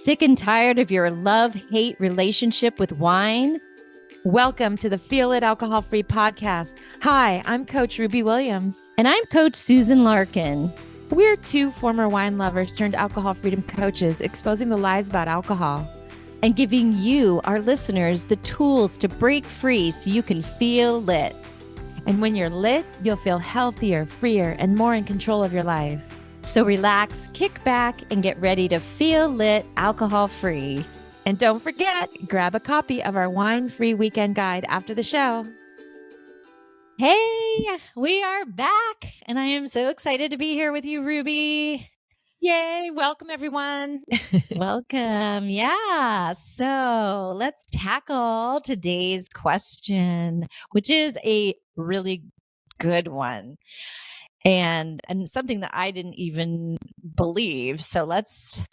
sick and tired of your love-hate relationship with wine? Welcome to the Feel It Alcohol-Free podcast. Hi, I'm Coach Ruby Williams. And I'm Coach Susan Larkin. We're two former wine lovers turned alcohol freedom coaches, exposing the lies about alcohol and giving you, our listeners, the tools to break free so you can feel lit. And when you're lit, you'll feel healthier, freer, and more in control of your life. So relax, kick back, and get ready to feel lit alcohol-free. And don't forget, grab a copy of our wine-free weekend guide after the show. Hey, we are back, and I am so excited to be here with you, Ruby. Yay, welcome everyone. Welcome. Yeah. So let's tackle today's question, which is a really good one. And something that I didn't even believe. So let's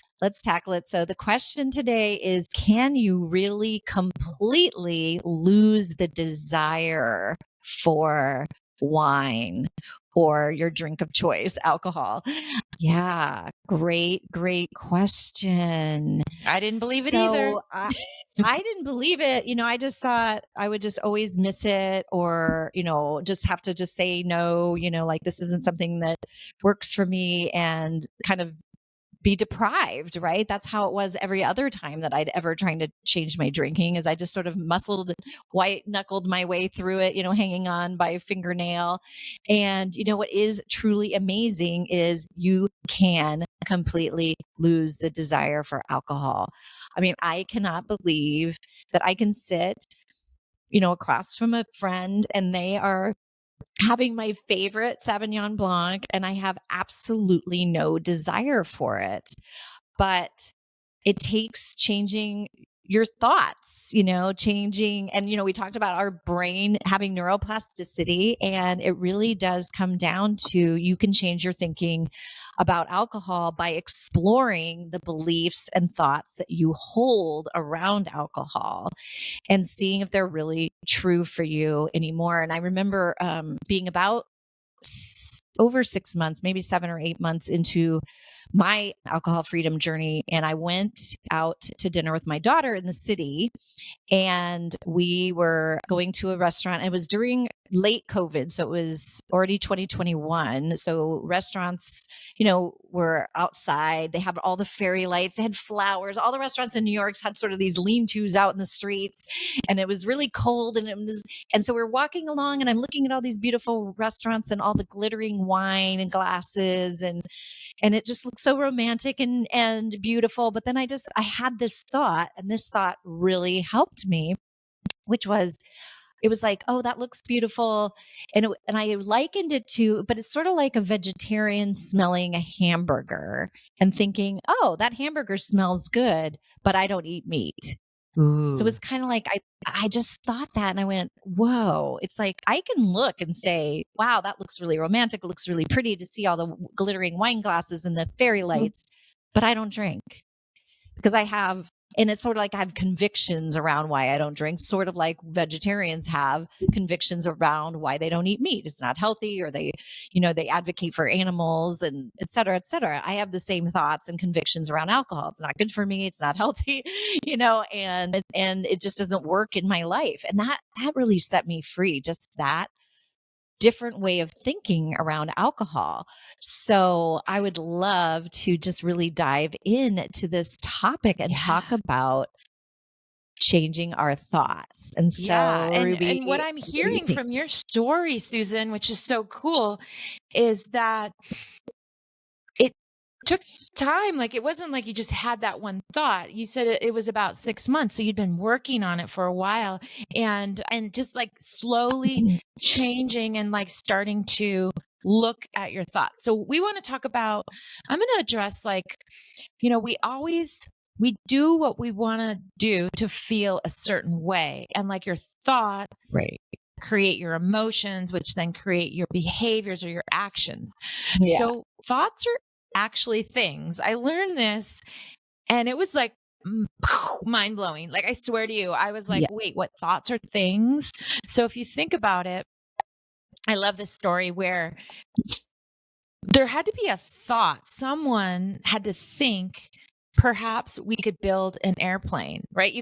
tackle it. So the question today is, can you really completely lose the desire for wine or your drink of choice, alcohol? Yeah, great question. I didn't believe it either. I didn't believe it. I just thought I would just always miss it, or, just have to just say no, like this isn't something that works for me, and kind of be deprived, right? That's how it was every other time that I'd ever trying to change my drinking, is I just sort of muscled, white knuckled my way through it, hanging on by a fingernail. And what is truly amazing is you can completely lose the desire for alcohol. I mean, I cannot believe that I can sit, across from a friend and they are having my favorite Sauvignon Blanc, and I have absolutely no desire for it. But it takes changing your thoughts, changing. And, we talked about our brain having neuroplasticity, and it really does come down to, you can change your thinking about alcohol by exploring the beliefs and thoughts that you hold around alcohol and seeing if they're really true for you anymore. And I remember being about over 6 months, maybe 7 or 8 months into my alcohol freedom journey. And I went out to dinner with my daughter in the city, and we were going to a restaurant. It was during late COVID. So it was already 2021. So restaurants, were outside. They have all the fairy lights. They had flowers. All the restaurants in New York had sort of these lean-tos out in the streets, and it was really cold. And so we're walking along, and I'm looking at all these beautiful restaurants and all the glittering wine and glasses, and it just looked so romantic and beautiful. But then I had this thought, and this thought really helped me, which was, it was like, oh, that looks beautiful. And I likened it to, but it's sort of like a vegetarian smelling a hamburger and thinking, oh, that hamburger smells good, but I don't eat meat. Ooh. So it's kind of like, I just thought that, and I went, whoa, it's like, I can look and say, wow, that looks really romantic. It looks really pretty to see all the glittering wine glasses and the fairy lights, but I don't drink because and it's sort of like I have convictions around why I don't drink, sort of like vegetarians have convictions around why they don't eat meat. It's not healthy, or they advocate for animals, and et cetera, et cetera. I have the same thoughts and convictions around alcohol. It's not good for me. It's not healthy, and it just doesn't work in my life. And that really set me free, just that different way of thinking around alcohol. So I would love to just really dive into this topic and talk about changing our thoughts. And so, Ruby, and what I'm hearing from your story, Susan, which is so cool, is that it took time. Like, it wasn't like you just had that one thought. You said it was about 6 months. So you'd been working on it for a while, and just like slowly changing and like starting to look at your thoughts. So we want to talk about, I'm going to address, like, we do what we want to do to feel a certain way. And like, your thoughts create your emotions, which then create your behaviors or your actions. Yeah. So thoughts are actually things. I learned this, and it was like mind blowing. Like, I swear to you, I was like, wait, what? Thoughts are things? So if you think about it, I love this story where there had to be a thought. Someone had to think perhaps we could build an airplane, right?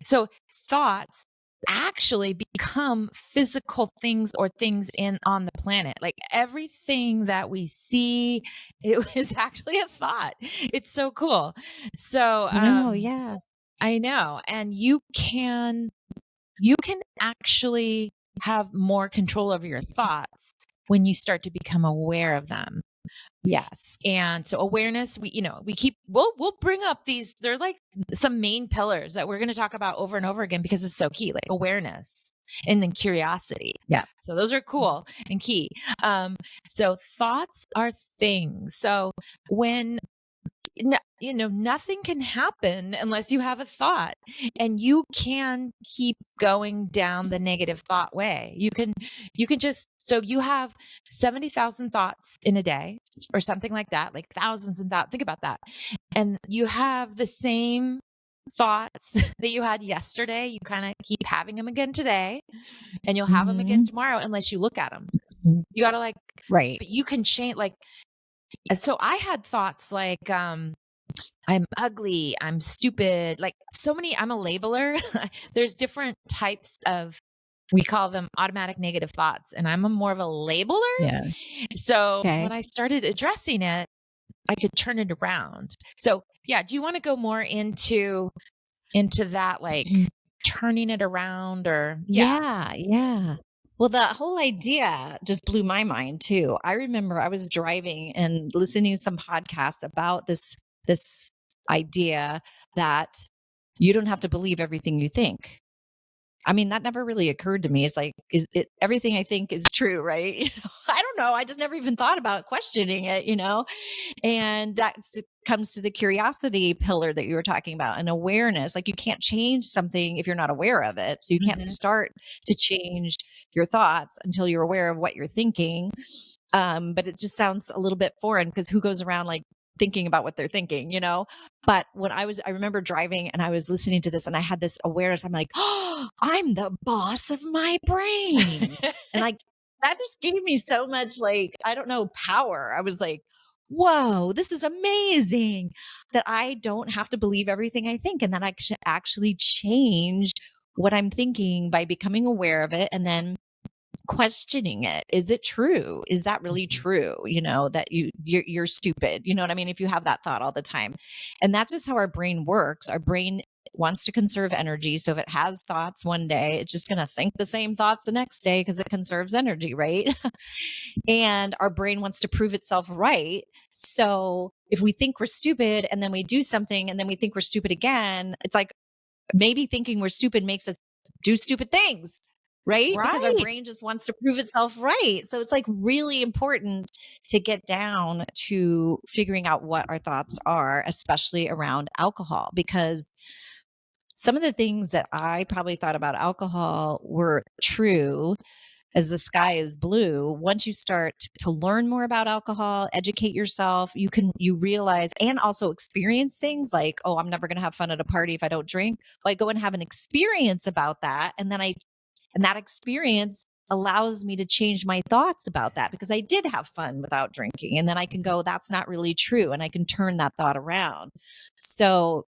So thoughts actually become physical things or things on the planet. Like everything that we see, it was actually a thought. It's so cool. So, No, yeah. I know. And you can actually have more control over your thoughts when you start to become aware of them. Yes. And so awareness, we'll bring up these, they're like some main pillars that we're going to talk about over and over again because it's so key, like awareness and then curiosity. Yeah. So those are cool and key. So thoughts are things. So when nothing can happen unless you have a thought, and you can keep going down the negative thought way. You can so you have 70,000 thoughts in a day or something like that, like thousands and thoughts. Think about that. And you have the same thoughts that you had yesterday. You kind of keep having them again today, and you'll have them again tomorrow unless you look at them. You got to right. But you can change, so I had thoughts like, I'm ugly, I'm stupid, like so many, I'm a labeler. There's different types of, we call them automatic negative thoughts, and I'm more of a labeler. Yeah. So when I started addressing it, I could turn it around. So yeah, do you want to go more into that, like turning it around or? Yeah. Well, the whole idea just blew my mind too. I remember I was driving and listening to some podcasts about this idea that you don't have to believe everything you think. I mean, that never really occurred to me. It's like, is it everything I think is true, right? I don't know. I just never even thought about questioning it, And that comes to the curiosity pillar that you were talking about, and awareness. Like you can't change something if you're not aware of it. So you can't start to change your thoughts until you're aware of what you're thinking. But it just sounds a little bit foreign because who goes around like thinking about what they're thinking, But when I remember driving and I was listening to this and I had this awareness, I'm like, oh, I'm the boss of my brain. And that just gave me so much, like, I don't know, power. I was like, whoa, this is amazing that I don't have to believe everything I think, and that I can actually change what I'm thinking by becoming aware of it and then questioning it. Is it true? Is that really true? That you're stupid. You know what I mean? If you have that thought all the time. And that's just how our brain works. Our brain wants to conserve energy. So if it has thoughts one day, it's just going to think the same thoughts the next day because it conserves energy, right? And our brain wants to prove itself right. So if we think we're stupid and then we do something and then we think we're stupid again, it's like maybe thinking we're stupid makes us do stupid things. Right? Because our brain just wants to prove itself right. So it's like really important to get down to figuring out what our thoughts are, especially around alcohol, because some of the things that I probably thought about alcohol were true as the sky is blue. Once you start to learn more about alcohol, educate yourself, you realize and also experience things like, oh, I'm never going to have fun at a party if I don't drink. Well, I go and have an experience about that. And that experience allows me to change my thoughts about that because I did have fun without drinking. And then I can go, that's not really true. And I can turn that thought around. So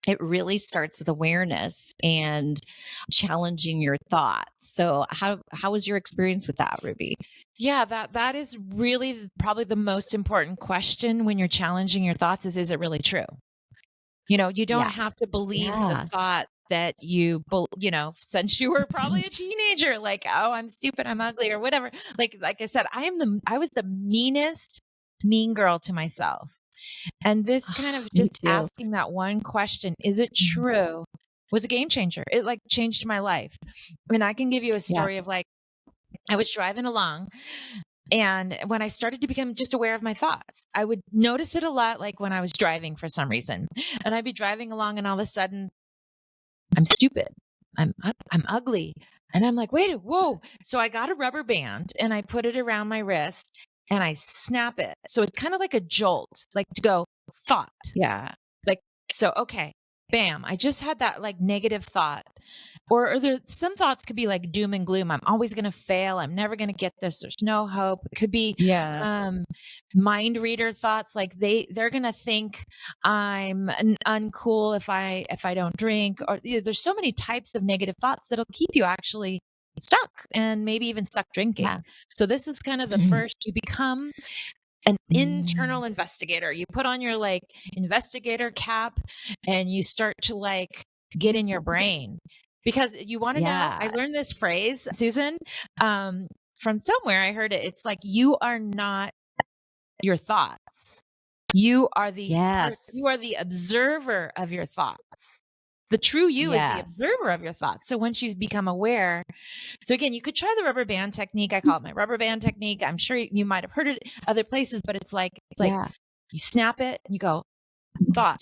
it really starts with awareness and challenging your thoughts. So how was your experience with that, Ruby? Yeah, that is really probably the most important question when you're challenging your thoughts is it really true? You don't have to believe the thought that since you were probably a teenager, like, oh, I'm stupid, I'm ugly or whatever. Like I said, I was the meanest mean girl to myself. And this kind of just asking that one question, is it true, was a game changer. It like changed my life. And I can give you a story of like, I was driving along, and when I started to become just aware of my thoughts, I would notice it a lot, like when I was driving for some reason, and I'd be driving along and all of a sudden I'm stupid. I'm ugly. And I'm like, wait, whoa. So I got a rubber band and I put it around my wrist and I snap it. So it's kind of like a jolt, like to go thought. Yeah. Like, so, okay, bam. I just had that like negative thought. Or there some thoughts could be like doom and gloom. I'm always going to fail. I'm never going to get this. There's no hope. It could be mind reader thoughts, like they're going to think I'm uncool if I don't drink. Or there's so many types of negative thoughts that'll keep you actually stuck and maybe even stuck drinking. Yeah. So this is kind of the first. You become an internal investigator. You put on your like investigator cap and you start to like get in your brain, because you want to know. I learned this phrase, Susan, from somewhere. I heard it. It's like, you are not your thoughts. You are the you are the observer of your thoughts. The true you is the observer of your thoughts. So once you become aware, so again, you could try the rubber band technique. I call it my rubber band technique. I'm sure you might have heard it other places, but it's like you snap it and you go, thought.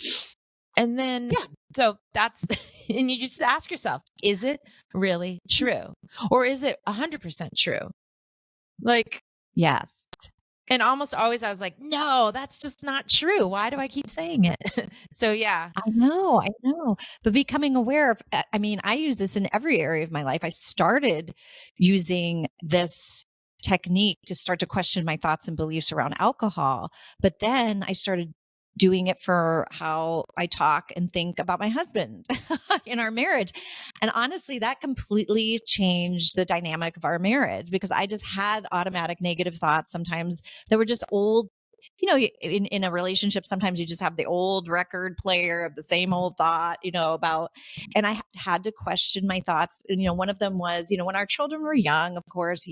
And then, so that's, and you just ask yourself, is it really true? Or is it 100% true? Like, yes. And almost always I was like, no, that's just not true. Why do I keep saying it? So yeah. I know. But becoming aware of, I mean, I use this in every area of my life. I started using this technique to start to question my thoughts and beliefs around alcohol. But then I started doing it for how I talk and think about my husband in our marriage. And honestly, that completely changed the dynamic of our marriage, because I just had automatic negative thoughts sometimes that were just old. You know, in a relationship, sometimes you just have the old record player of the same old thought, about, and I had to question my thoughts. And, one of them was, when our children were young, of course,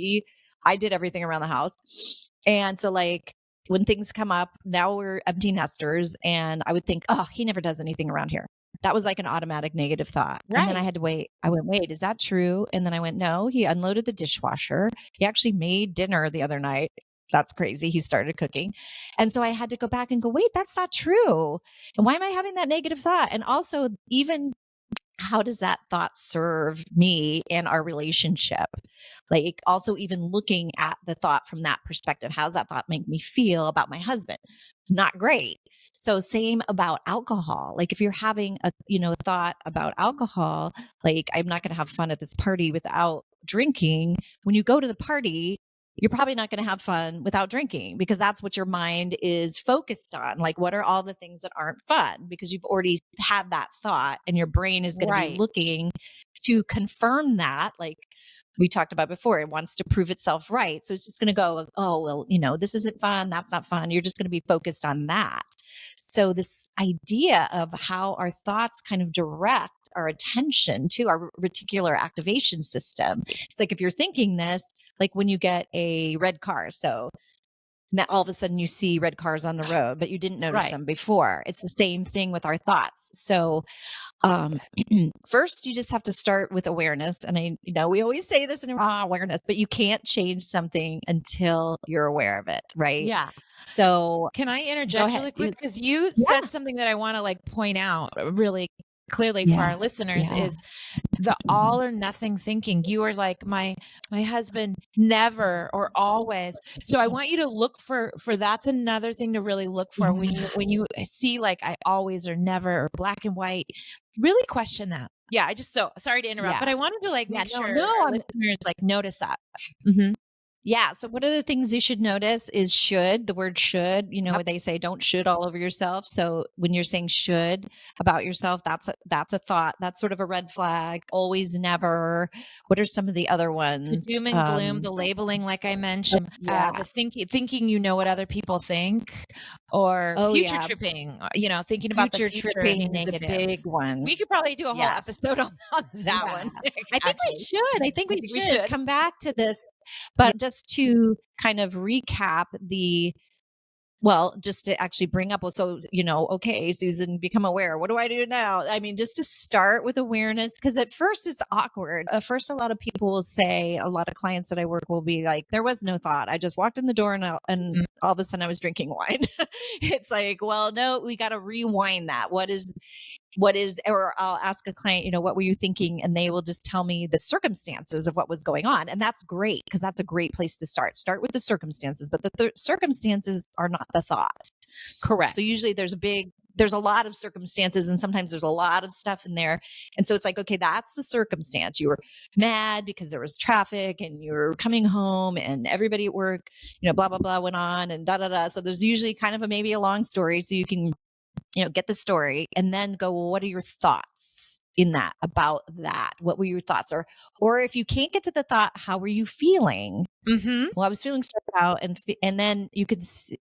I did everything around the house. And so like, when things come up, now we're empty nesters, and I would think, oh, he never does anything around here. That was like an automatic negative thought. Right. And then I had to wait. I went, wait, is that true? And then I went, no, he unloaded the dishwasher. He actually made dinner the other night. That's crazy. He started cooking. And so I had to go back and go, wait, that's not true. And why am I having that negative thought? And also, even how does that thought serve me and our relationship? Like, also even looking at the thought from that perspective, how does that thought make me feel about my husband? Not great. So same about alcohol. Like, if you're having a, thought about alcohol, like, I'm not going to have fun at this party without drinking. When you go to the party, you're probably not going to have fun without drinking, because that's what your mind is focused on. Like, what are all the things that aren't fun? Because you've already had that thought, and your brain is going to be looking to confirm that. Like we talked about before, it wants to prove itself right. So it's just going to go, oh, well, this isn't fun. That's not fun. You're just going to be focused on that. So this idea of how our thoughts kind of direct our attention to our reticular activation system. It's like, if you're thinking this, like when you get a red car. So now all of a sudden you see red cars on the road, but you didn't notice them before. It's the same thing with our thoughts. So first, you just have to start with awareness. And we always say this in awareness, but you can't change something until you're aware of it, right? Yeah. So can I interject really quick? Because you said something that I want to like point out really clearly for our listeners is the all or nothing thinking. You are like, my husband never or always. So I want you to look for that's another thing to really look for when you see like I always or never or black and white. Really question that. Yeah, I just sorry to interrupt, but I wanted to like make sure our listeners like notice that. Mm-hmm. Yeah. So one of the things you should notice is should, the word should, where they say don't should all over yourself. So when you're saying should about yourself, that's a thought. That's sort of a red flag. Always, never. What are some of the other ones? The doom and gloom, the labeling, like I mentioned, the thinking, what other people think, or future tripping, thinking about the future tripping is a big one. We could probably do a whole episode on that one. I think we should come back to this. But just to kind of recap just to actually bring up, okay, Susan, become aware. What do I do now? I mean, just to start with awareness, because at first it's awkward. At first, a lot of people will say, a lot of clients that I work will be like, there was no thought. I just walked in the door and all of a sudden I was drinking wine. It's like, well, no, we got to rewind that. What is, or I'll ask a client, what were you thinking? And they will just tell me the circumstances of what was going on. And that's great, because that's a great place to start. Start with the circumstances, but the circumstances are not the thought. Correct. So usually there's a big there's a lot of circumstances, and sometimes there's a lot of stuff in there. And so it's like, okay, that's the circumstance. You were mad because there was traffic and you were coming home and everybody at work, blah, blah, blah went on and da, da, da. So there's usually kind of maybe a long story. So you can, get the story and then go, well, what are your thoughts in that about that? What were your thoughts? Or if you can't get to the thought, how were you feeling? Mm-hmm. Well, I was feeling stressed out, and then you could.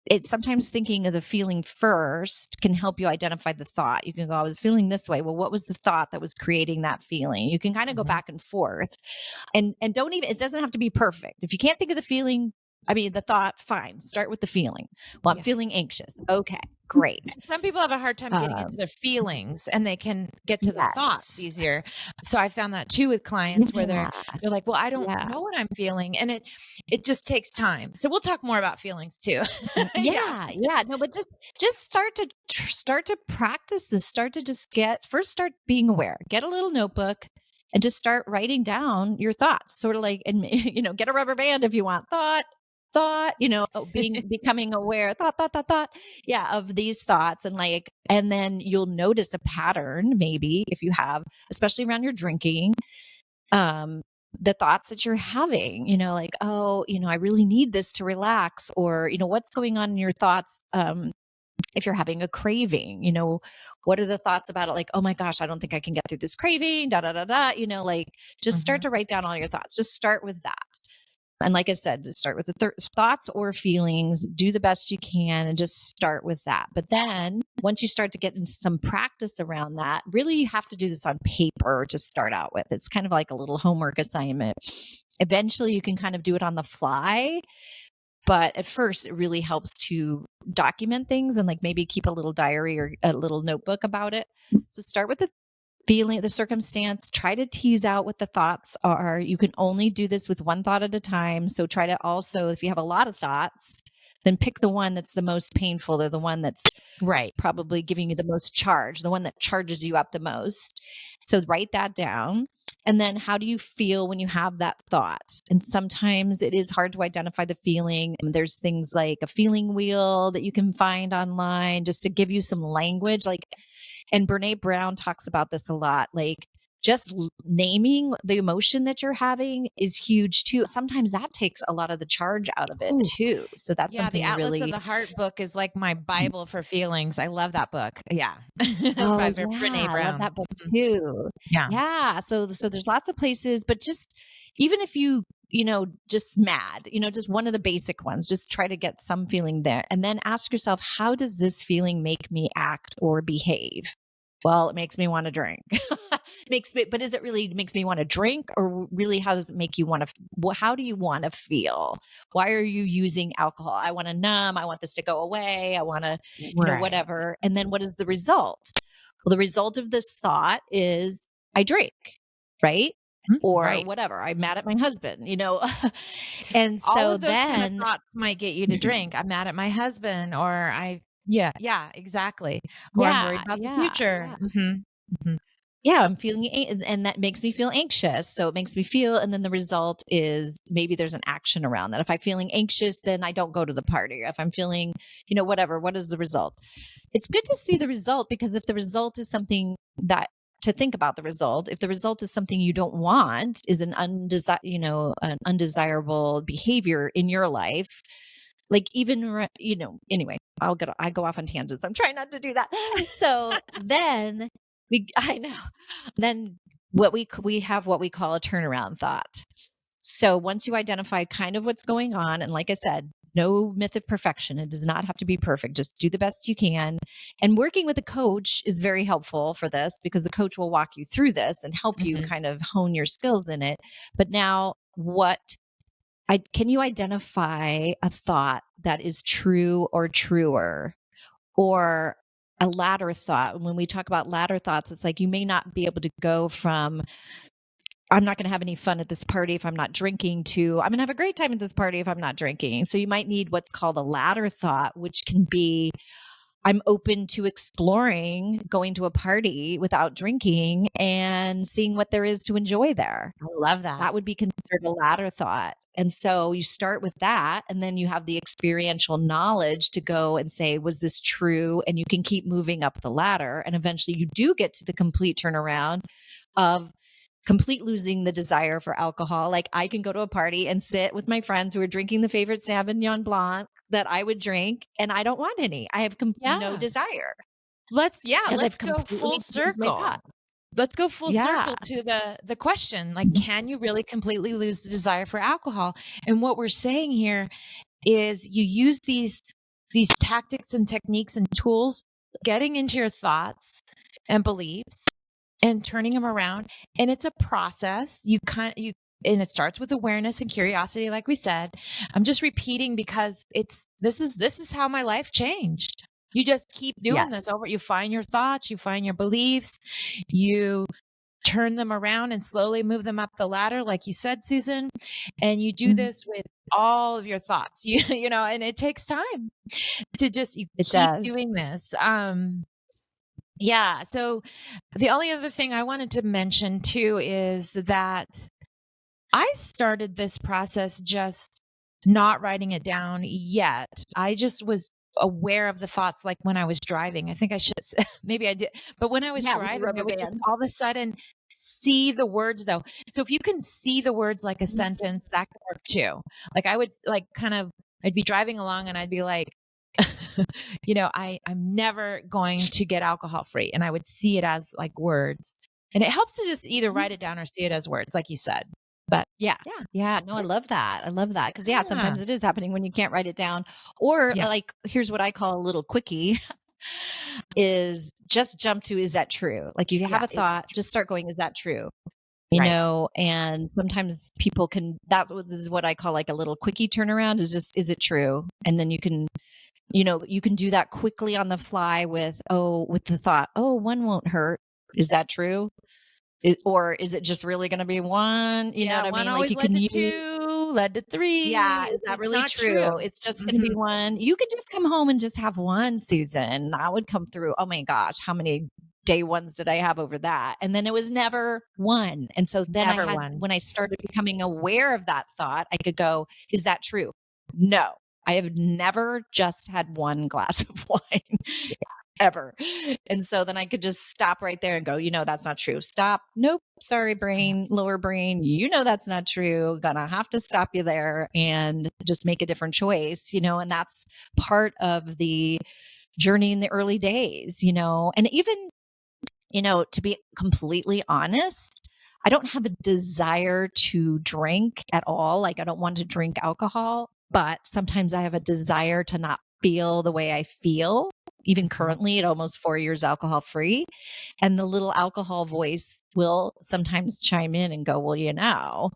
It's sometimes thinking of the feeling first can help you identify the thought. You can go, I was feeling this way. Well, what was the thought that was creating that feeling? You can kind of go back and forth, and don't even. It doesn't have to be perfect. If you can't think of the feeling, the thought, fine. Start with the feeling. Well, I'm feeling anxious. Okay, great. Some people have a hard time getting into their feelings, and they can get to the thoughts easier. So I found that too with clients where they're like, well, I don't know what I'm feeling. And it just takes time. So we'll talk more about feelings too. Yeah. No, but just start to practice this. Start to just start being aware. Get a little notebook and just start writing down your thoughts, sort of like, and get a rubber band if you want. Thought, becoming aware, thought, of these thoughts. And then you'll notice a pattern, maybe if you have, especially around your drinking, the thoughts that you're having, like, oh, I really need this to relax, or, what's going on in your thoughts. If you're having a craving, what are the thoughts about it? Like, oh my gosh, I don't think I can get through this craving, da, da, da, da, just start to write down all your thoughts. Just start with that. And like I said, to start with the thoughts or feelings, do the best you can and just start with that. But then once you start to get into some practice around that, really you have to do this on paper to start out with. It's kind of like a little homework assignment. Eventually you can kind of do it on the fly. But at first, it really helps to document things and maybe keep a little diary or a little notebook about it. So start with the feeling, the circumstance, try to tease out what the thoughts are. You can only do this with one thought at a time. So try to also, if you have a lot of thoughts, then pick the one that's the most painful, or the one that's probably giving you the most charge, the one that charges you up the most. So write that down. And then how do you feel when you have that thought? And sometimes it is hard to identify the feeling. And there's things like a feeling wheel that you can find online just to give you some language. And Brene Brown talks about this a lot. Just naming the emotion that you're having is huge too. Sometimes that takes a lot of the charge out of it too. So that's something the Atlas really. of the Heart book is like my Bible for feelings. I love that book. Yeah. Oh, By yeah. Brene Brown. I love that book too. Yeah. So there's lots of places, but just even if you, just mad, just one of the basic ones, just try to get some feeling there. And then ask yourself, how does this feeling make me act or behave? Well, it makes me want to drink. But is it really makes me want to drink, or really how does it make you want to, how do you want to feel? Why are you using alcohol? I want to numb. I want this to go away. I want to, whatever. And then what is the result? Well, the result of this thought is I drink, right? Or whatever. I'm mad at my husband, and so all of those then kind of thoughts might get you to drink. I'm mad at my husband, or yeah, exactly. Or I'm worried about the future. Yeah. I'm feeling, and that makes me feel anxious. So it makes me feel, and then the result is maybe there's an action around that. If I'm feeling anxious, then I don't go to the party. If I'm feeling, whatever, what is the result? It's good to see the result, because if the result is something that, to think about the result, if the result is something you don't want, is an undesirable behavior in your life, anyway, I go off on tangents. I'm trying not to do that. So then then we have what we call a turnaround thought. So once you identify kind of what's going on, and like I said, no myth of perfection. It does not have to be perfect. Just do the best you can. And working with a coach is very helpful for this, because the coach will walk you through this and help you kind of hone your skills in it. But now can you identify a thought that is true or truer, or a ladder thought? When we talk about ladder thoughts, it's like you may not be able to go from, I'm not going to have any fun at this party if I'm not drinking, to I'm going to have a great time at this party if I'm not drinking. So you might need what's called a ladder thought, which can be, I'm open to exploring going to a party without drinking and seeing what there is to enjoy there. I love that. That would be considered a latter thought. And so you start with that, and then you have the experiential knowledge to go and say, was this true? And you can keep moving up the ladder. And eventually you do get to the complete turnaround of complete losing the desire for alcohol. Like I can go to a party and sit with my friends who are drinking the favorite Sauvignon Blanc that I would drink, and I don't want any. I have no desire. Let's Because let's I've go full completely changed my circle. thought. Let's go full Yeah. circle to the question, like, can you really completely lose the desire for alcohol? And what we're saying here is you use these tactics and techniques and tools, getting into your thoughts and beliefs and turning them around. And it's a process. And it starts with awareness and curiosity, like we said. I'm just repeating because this is how my life changed. You just keep doing this Yes. over. You find your thoughts, you find your beliefs, you turn them around and slowly move them up the ladder, like you said, Susan. And you do this with all of your thoughts. You know, and it takes time to just It keep does. doing this. Yeah. So the only other thing I wanted to mention too is that I started this process just not writing it down yet. I just was aware of the thoughts like when I was driving. I think I should say, maybe I did, but when I was Yeah, with the driving, I rubber would just band. all of a sudden see the words though. So if you can see the words like a sentence, that could work too. Like I would like I'd be driving along and I'd be like, you know, I'm never going to get alcohol free. And I would see it as like words. And it helps to just either write it down or see it as words, like you said. But Yeah. yeah. Yeah. No, I love that. I love that. Cause yeah, Yeah. sometimes it is happening when you can't write it down. Or Yeah. like, here's what I call a little quickie is just jump to, is that true? Like if you have a thought, just start going, is that true? You Right. know, and sometimes people can, this is what I call like a little quickie turnaround is just, is it true? And then you can, you know, you can do that quickly on the fly with the thought, oh, one won't hurt. Is that true? Or is it just really going to be one? You know what I One mean? Like always you led can to use, 2, led to 3. yeah, is that It's really not true? true. It's just going to be one. You could just come home and just have one, Susan. That would come through. Oh my gosh, how many day ones did I have over that? And then it was never one. And so then Never one. when I started becoming aware of that thought, I could go, is that true? No, I have never just had one glass of wine. Ever. And so then I could just stop right there and go, you know, that's not true. Stop. Nope. Sorry, brain, lower brain. You know, that's not true. Gonna have to stop you there and just make a different choice, you know, and that's part of the journey in the early days, you know, and even, you know, to be completely honest, I don't have a desire to drink at all. Like I don't want to drink alcohol, but sometimes I have a desire to not feel the way I feel even currently at almost 4 years alcohol free. And the little alcohol voice will sometimes chime in and go, well, you know,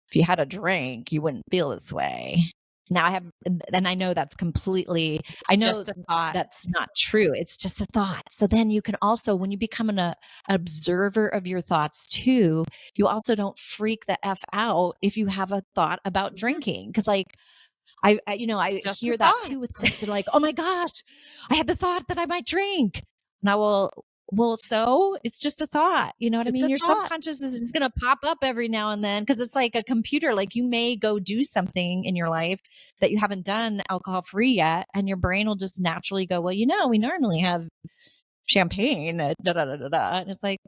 if you had a drink, you wouldn't feel this way. Now I have, and I know that's completely, I know just a thought. that's not true. It's just a thought. So then you can also, when you become an observer of your thoughts too, you also don't freak the F out if you have a thought about drinking. Cause like, you know, I Just a hear that thought. too with clients that are like, oh my gosh, I had the thought that I might drink. And I will, well, so it's just a thought. You know what I It's mean? a Your thought. subconscious is just going to pop up every now and then because it's like a computer. Like you may go do something in your life that you haven't done alcohol free yet. And your brain will just naturally go, well, you know, we normally have champagne, da, da, da, da, da. And it's like,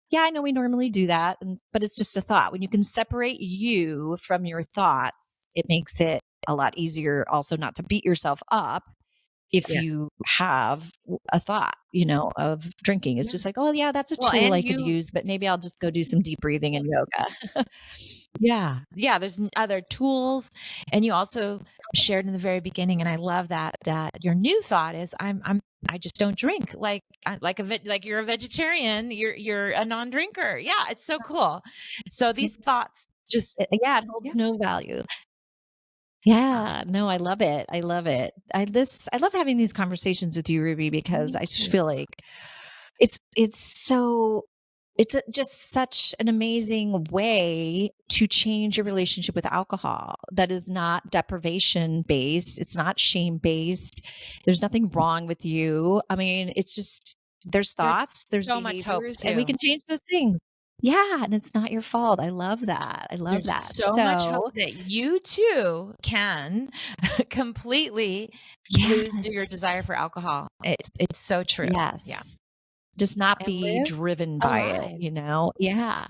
yeah, I know we normally do that. But it's just a thought. When you can separate you from your thoughts, it makes it a lot easier also not to beat yourself up if you have a thought, you know, of drinking. It's just like, oh yeah, that's a Well, tool and I could use, but maybe I'll just go do some deep breathing and yoga. Yeah. There's other tools. And you also shared in the very beginning, and I love that your new thought is I just don't drink. Like you're a vegetarian, you're a non-drinker. Yeah, it's so cool. So these thoughts just It holds no value. Yeah, no, I love it. I love it. I love having these conversations with you, Ruby, because I just feel like it's so it's just such an amazing way to change your relationship with alcohol that is not deprivation based. It's not shame based. There's nothing wrong with you. I mean, it's just, there's thoughts, there's so much hope behaviors, and we too. can change those things. Yeah. And it's not your fault. I love that. I love There's that. so much hope So, that you too can completely lose your yes. desire for alcohol. It's so true. Yeah. Yes. Just not And be live driven by it, alive. you know? Yeah.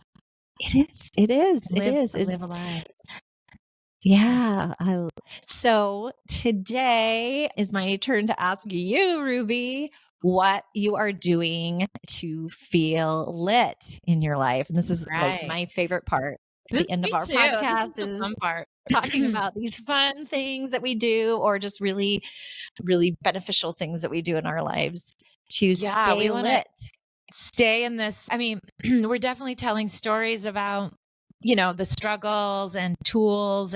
It is. It is. It is. Live It's, alive. yeah. So today is my turn to ask you, Ruby, what you are doing to feel lit in your life. And this is like Right. my favorite part. At This the end me of our too. This podcast is the is fun part. talking about these fun things that we do, or just really, really beneficial things that we do in our lives to Yeah, we stay want to lit. stay in this. I mean, we're definitely telling stories about, the struggles and tools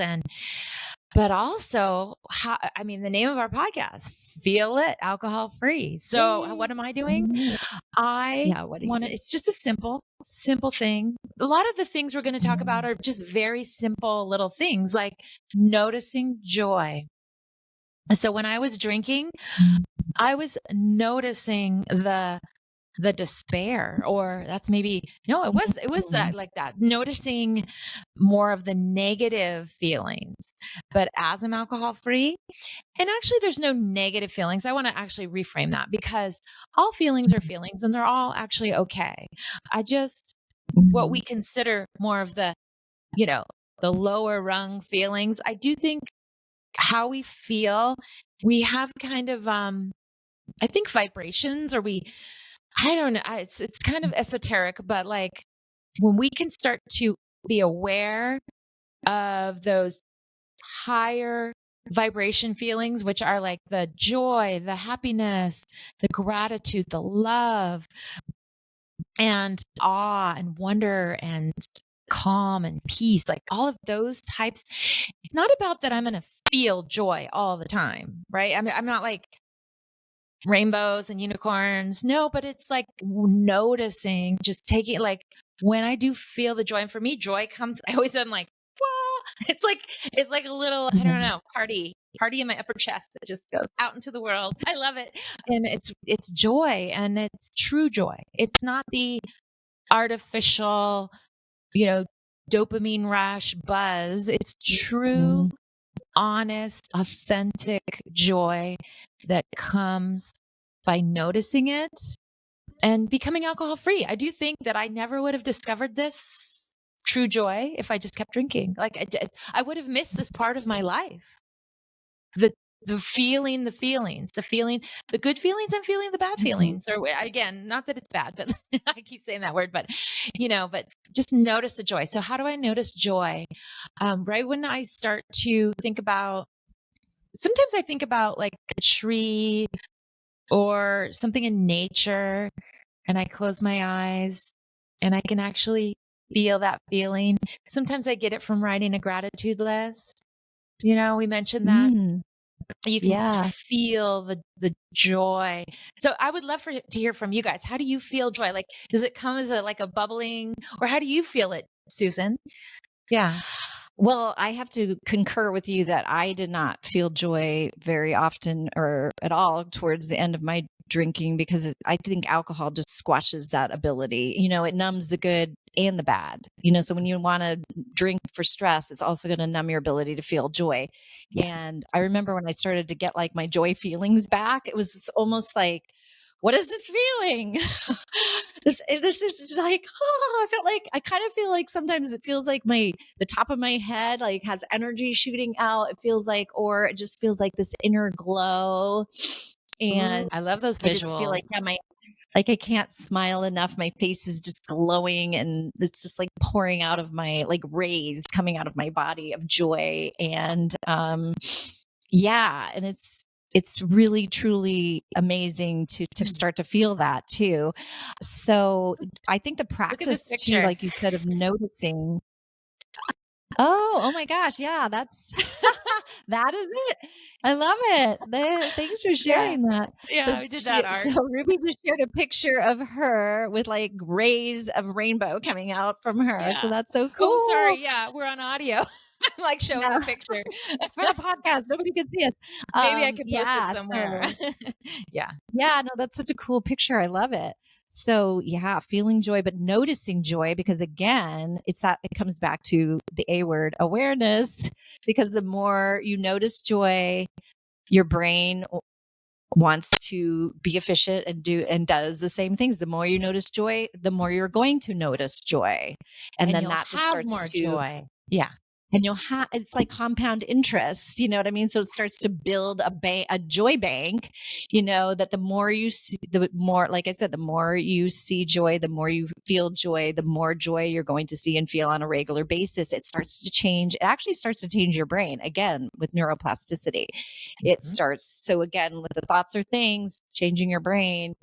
but also how, I mean, the name of our podcast, Feel It, Alcohol Free. So what am I doing? I Yeah. What do you want to, do? it's just a simple thing. A lot of the things we're going to talk about are just very simple little things like noticing joy. So when I was drinking, I was noticing the despair, or that's maybe no, it was that, like that, noticing more of the negative feelings. But as I'm alcohol free, and actually there's no negative feelings, I want to actually reframe that, because all feelings are feelings and they're all actually okay. I just, what we consider more of the, you know the lower rung feelings, I do think how we feel, we have kind of I think vibrations, or I don't know. It's kind of esoteric, but like when we can start to be aware of those higher vibration feelings, which are like the joy, the happiness, the gratitude, the love, and awe and wonder and calm and peace, like all of those types. It's not about that I'm going to feel joy all the time, right? I mean, I'm not like rainbows and unicorns. No, but it's like noticing, just taking, like when I do feel the joy. And for me, joy comes, I always am like, wah! It's like a little, I don't know, party in my upper chest that just goes out into the world. I love it. And it's joy, and it's true joy. It's not the artificial, you know, dopamine rush buzz. It's true, honest, authentic joy that comes by noticing it and becoming alcohol free. I do think that I never would have discovered this true joy if I just kept drinking. Like I would have missed this part of my life. The feeling, the feelings, the good feelings and feeling the bad feelings. Or again, not that it's bad, but I keep saying that word, but but just notice the joy. So how do I notice joy? Right when I start to think about, sometimes I think about like a tree or something in nature, and I close my eyes and I can actually feel that feeling. Sometimes I get it from writing a gratitude list. We mentioned that. You can Yeah. feel the joy. So I would love to hear from you guys. How do you feel joy? Like, does it come as like a bubbling, or how do you feel it, Susan? Yeah. Well, I have to concur with you that I did not feel joy very often or at all towards the end of my drinking, because I think alcohol just squashes that ability. It numbs the good and the bad. So when you want to drink for stress, it's also going to numb your ability to feel joy. Yes. And I remember when I started to get like my joy feelings back, it was almost like, what is this feeling? this is like, I kind of feel like sometimes it feels like the top of my head like has energy shooting out. It feels like, or it just feels like this inner glow. And ooh, I love those visuals. I just feel like, I can't smile enough. My face is just glowing, and it's just like pouring out of my, like rays coming out of my body of joy. And, yeah. And it's really, truly amazing to start to feel that too. So I think the practice too, like you said, of noticing. Oh my gosh. Yeah. That's, That is it. I love it. Thanks for sharing that. Yeah, we did that art. So Ruby just shared a picture of her with like rays of rainbow coming out from her. So Yeah. that's so cool. Oh, sorry. Yeah, we're on audio. I'm like showing a picture. We're on a podcast. Nobody can see us. Maybe I could post it somewhere. Yeah. Yeah, no, that's such a cool picture. I love it. So yeah, feeling joy, but noticing joy, because again, it comes back to the A word, awareness, because the more you notice joy, your brain wants to be efficient and does the same things. The more you notice joy, the more you're going to notice joy. And then that just starts more to joy. Yeah. And it's like compound interest, you know what I mean? So it starts to build a joy bank, that the more you see, the more, like I said, the more you see joy, the more you feel joy, the more joy you're going to see and feel on a regular basis. It starts to change. It actually starts to change your brain again with neuroplasticity. It starts. So again, with the thoughts are things, changing your brain,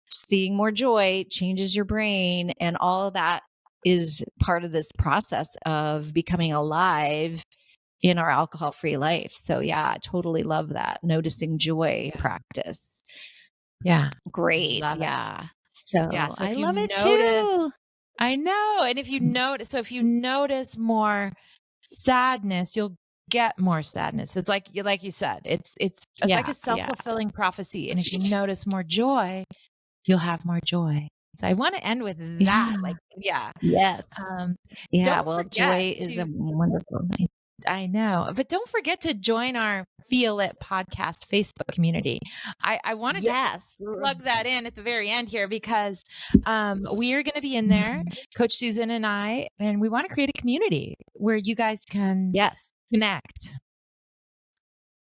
seeing more joy changes your brain, and all of that is part of this process of becoming alive in our alcohol-free life. So yeah, I totally love that noticing joy practice. Yeah. Great. Yeah. So so I if you love it notice, too. I know. And if you notice more sadness, you'll get more sadness. It's like you said, it's like a self-fulfilling prophecy. And if you notice more joy, you'll have more joy. So I want to end with that. Yes. Well, joy is a wonderful thing. I know, but don't forget to join our Feel It podcast Facebook community. I wanted to plug that in at the very end here because we are going to be in there, Coach Susan and I, and we want to create a community where you guys can connect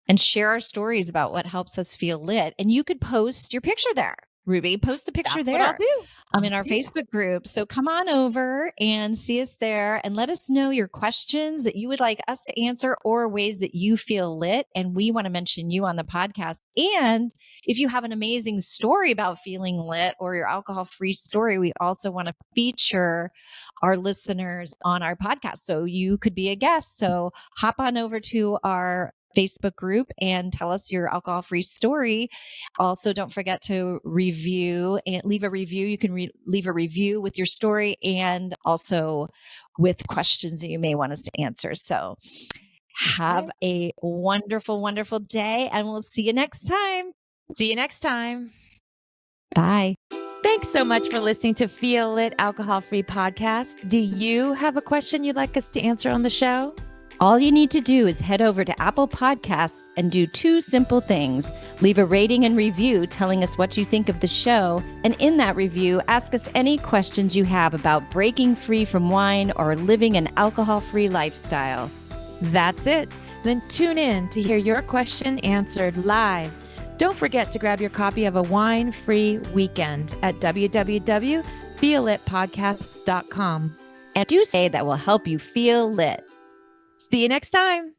and share our stories about what helps us feel lit. And you could post your picture there. Ruby, post the picture there. What I'll do. In our Facebook group. So come on over and see us there and let us know your questions that you would like us to answer or ways that you feel lit. And we want to mention you on the podcast. And if you have an amazing story about feeling lit or your alcohol-free story, we also want to feature our listeners on our podcast. So you could be a guest. So hop on over to our Facebook group and tell us your alcohol-free story. Also, don't forget to review and leave a review. You can leave a review with your story and also with questions that you may want us to answer. So have a wonderful, wonderful day, and we'll see you next time. See you next time. Bye. Thanks so much for listening to Feel It Alcohol-Free Podcast. Do you have a question you'd like us to answer on the show? All you need to do is head over to Apple Podcasts and do two simple things. Leave a rating and review telling us what you think of the show. And in that review, ask us any questions you have about breaking free from wine or living an alcohol-free lifestyle. That's it. Then tune in to hear your question answered live. Don't forget to grab your copy of A Wine-Free Weekend at www.feelitpodcasts.com. And do say that will help you feel lit. See you next time.